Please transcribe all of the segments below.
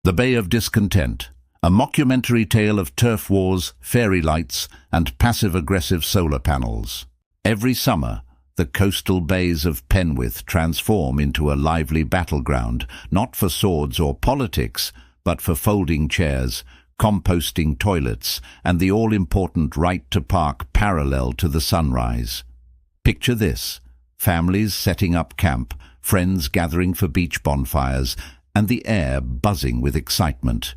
The Bay of Discontent, a mockumentary tale of turf wars, fairy lights, and passive-aggressive solar panels. Every summer, the coastal bays of Penwith transform into a lively battleground, not for swords or politics, but for folding chairs, composting toilets, and the all-important right to park parallel to the sunrise. Picture this: families setting up camp, friends gathering for beach bonfires, and the air buzzing with excitement.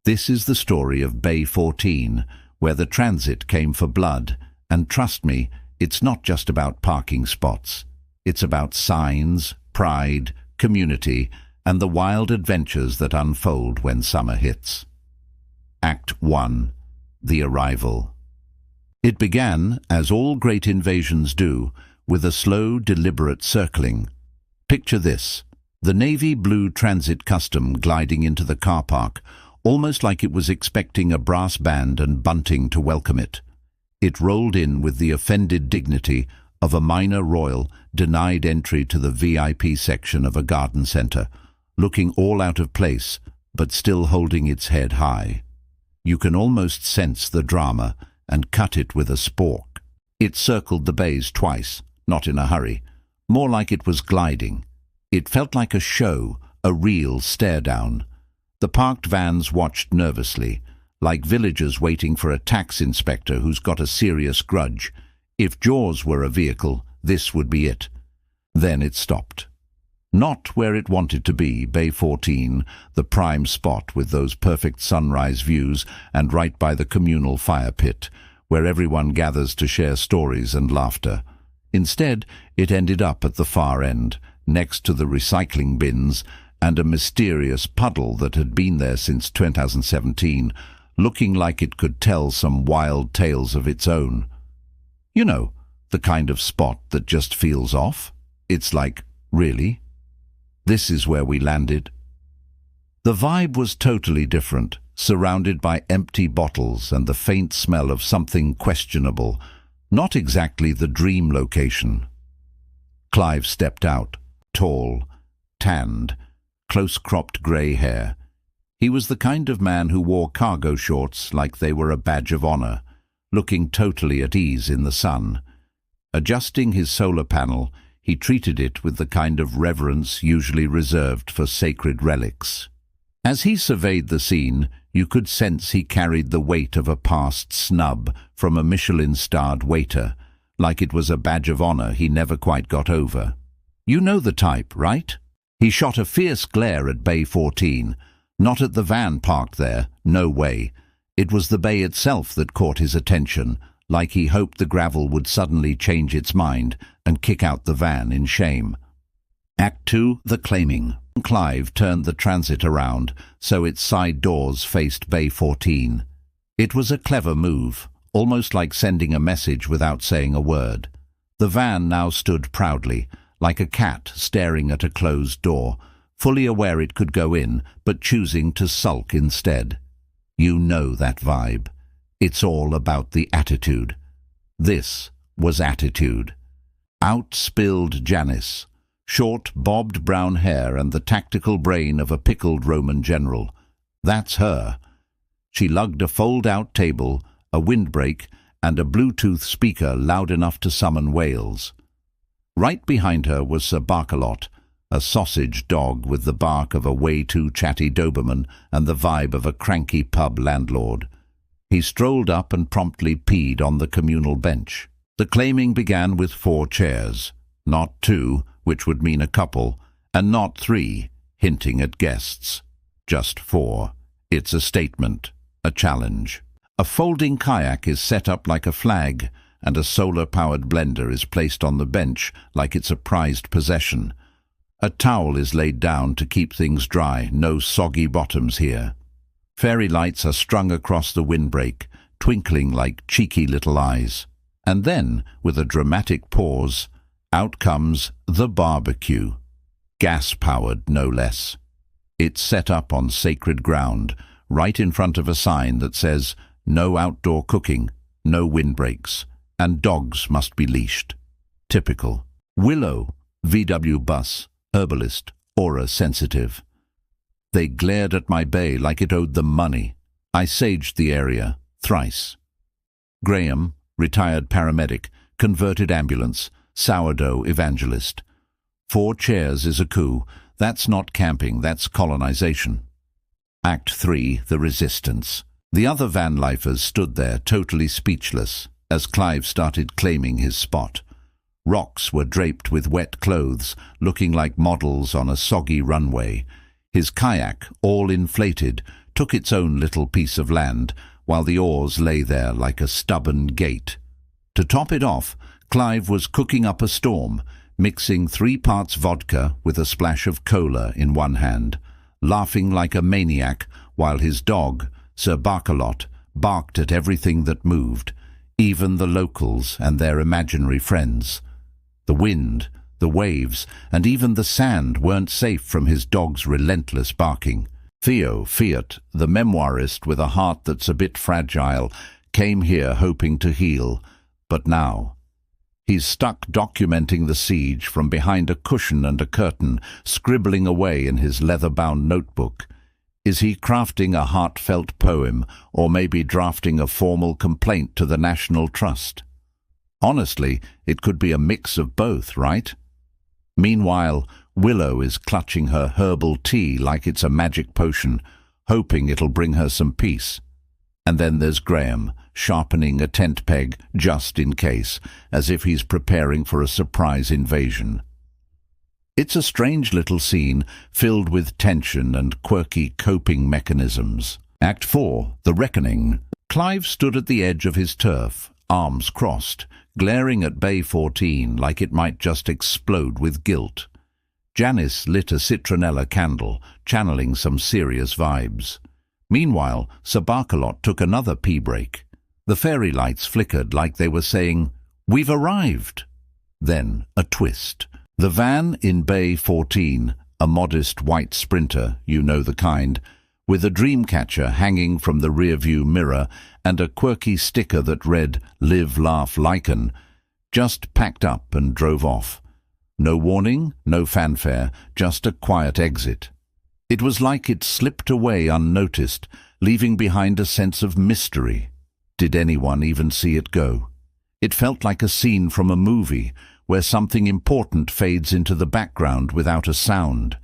This is the story of Bay 14, where the transit came for blood, and trust me, it's not just about parking spots. It's about signs, pride, community, and the wild adventures that unfold when summer hits. Act 1. The Arrival. It began, as all great invasions do, with a slow, deliberate circling. Picture this: the navy blue transit custom gliding into the car park, almost like it was expecting a brass band and bunting to welcome it. It rolled in with the offended dignity of a minor royal denied entry to the VIP section of a garden centre, looking all out of place, but still holding its head high. You can almost sense the drama and cut it with a spork. It circled the bays twice, not in a hurry, more like it was gliding. It felt like a show, a real stare-down. The parked vans watched nervously, like villagers waiting for a tax inspector who's got a serious grudge. If Jaws were a vehicle, this would be it. Then it stopped. Not where it wanted to be, Bay 14, the prime spot with those perfect sunrise views, and right by the communal fire pit, where everyone gathers to share stories and laughter. Instead, it ended up at the far end, next to the recycling bins and a mysterious puddle that had been there since 2017, looking like it could tell some wild tales of its own. You know, the kind of spot that just feels off. It's like, really? This is where we landed? The vibe was totally different, surrounded by empty bottles and the faint smell of something questionable. Not exactly the dream location. Clive stepped out, tall, tanned, close-cropped grey hair. He was the kind of man who wore cargo shorts like they were a badge of honour, looking totally at ease in the sun. Adjusting his solar panel, he treated it with the kind of reverence usually reserved for sacred relics. As he surveyed the scene, you could sense he carried the weight of a past snub from a Michelin-starred waiter, like it was a badge of honour he never quite got over. You know the type, right? He shot a fierce glare at Bay 14, not at the van parked there, no way. It was the bay itself that caught his attention, like he hoped the gravel would suddenly change its mind and kick out the van in shame. Act 2. The Claiming. Clive turned the transit around so its side doors faced Bay 14. It was a clever move, almost like sending a message without saying a word. The van now stood proudly, like a cat staring at a closed door, fully aware it could go in, but choosing to sulk instead. You know that vibe. It's all about the attitude. This was attitude. Out spilled Janice, short, bobbed brown hair and the tactical brain of a pickled Roman general. That's her. She lugged a fold-out table, a windbreak, and a Bluetooth speaker loud enough to summon whales. Right behind her was Sir Barkalot, a sausage dog with the bark of a way-too-chatty Doberman and the vibe of a cranky pub landlord. He strolled up and promptly peed on the communal bench. The claiming began with 4 chairs, not 2, which would mean a couple, and not 3, hinting at guests. Just 4. It's a statement, a challenge. A folding kayak is set up like a flag, and a solar-powered blender is placed on the bench like it's a prized possession. A towel is laid down to keep things dry, no soggy bottoms here. Fairy lights are strung across the windbreak, twinkling like cheeky little eyes. And then, with a dramatic pause, out comes the barbecue. Gas-powered, no less. It's set up on sacred ground, right in front of a sign that says, "No outdoor cooking, no windbreaks, and dogs must be leashed." Typical. Willow, VW bus, herbalist, aura sensitive. They glared at my bay like it owed them money. I saged the area thrice. Graham, retired paramedic, converted ambulance, sourdough evangelist. 4 chairs is a coup. That's not camping, that's colonization. Act 3, the resistance. The other vanlifers stood there, totally speechless, as Clive started claiming his spot. Rocks were draped with wet clothes, looking like models on a soggy runway. His kayak, all inflated, took its own little piece of land, while the oars lay there like a stubborn gate. To top it off, Clive was cooking up a storm, mixing 3 parts vodka with a splash of cola in one hand, laughing like a maniac while his dog, Sir Barkalot, barked at everything that moved, even the locals and their imaginary friends. The wind, the waves, and even the sand weren't safe from his dog's relentless barking. Theo Fiat, the memoirist with a heart that's a bit fragile, came here hoping to heal, but now he's stuck documenting the siege from behind a cushion and a curtain, scribbling away in his leather-bound notebook. Is he crafting a heartfelt poem, or maybe drafting a formal complaint to the National Trust? Honestly, it could be a mix of both, right? Meanwhile, Willow is clutching her herbal tea like it's a magic potion, hoping it'll bring her some peace. And then there's Graham, sharpening a tent peg just in case, as if he's preparing for a surprise invasion. It's a strange little scene, filled with tension and quirky coping mechanisms. Act 4, The Reckoning. Clive stood at the edge of his turf, arms crossed, glaring at Bay 14 like it might just explode with guilt. Janice lit a citronella candle, channeling some serious vibes. Meanwhile, Sir Barkalot took another pee break. The fairy lights flickered like they were saying, "We've arrived." Then a twist. The van in Bay 14, a modest white Sprinter, you know the kind, with a dream catcher hanging from the rearview mirror and a quirky sticker that read, "Live, Laugh, Lichen," just packed up and drove off. No warning, no fanfare, just a quiet exit. It was like it slipped away unnoticed, leaving behind a sense of mystery. Did anyone even see it go? It felt like a scene from a movie, where something important fades into the background without a sound.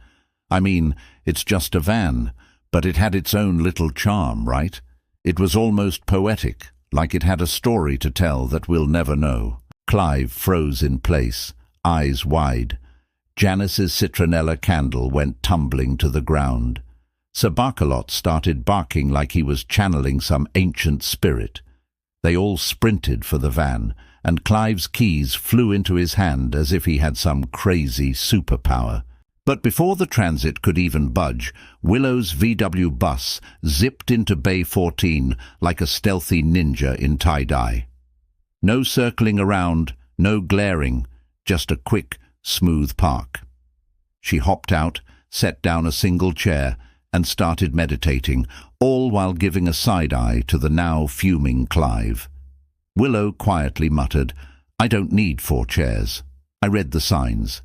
I mean, it's just a van, but it had its own little charm, right? It was almost poetic, like it had a story to tell that we'll never know. Clive froze in place, eyes wide. Janice's citronella candle went tumbling to the ground. Sir Barkalot started barking like he was channeling some ancient spirit. They all sprinted for the van, and Clive's keys flew into his hand as if he had some crazy superpower. But before the transit could even budge, Willow's VW bus zipped into Bay 14 like a stealthy ninja in tie-dye. No circling around, no glaring, just a quick, smooth park. She hopped out, set down a single chair, and started meditating, all while giving a side-eye to the now fuming Clive. Willow quietly muttered, "I don't need 4 chairs. I read the signs.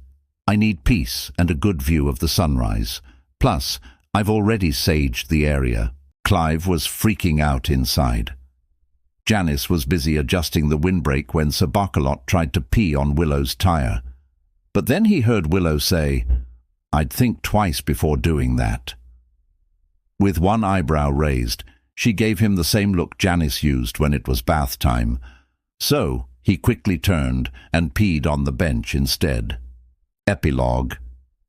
I need peace and a good view of the sunrise. Plus, I've already saged the area." Clive was freaking out inside. Janice was busy adjusting the windbreak when Sir Barkalot tried to pee on Willow's tire. But then he heard Willow say, "I'd think twice before doing that." With one eyebrow raised, she gave him the same look Janice used when it was bath time. So he quickly turned and peed on the bench instead. Epilogue.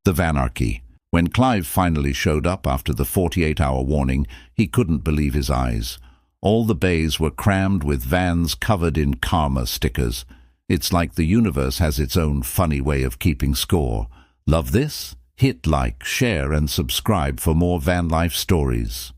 The Vanarchy. When Clive finally showed up after the 48-hour warning, he couldn't believe his eyes. All the bays were crammed with vans covered in karma stickers. It's like the universe has its own funny way of keeping score. Love this? Hit like, share and subscribe for more van life stories.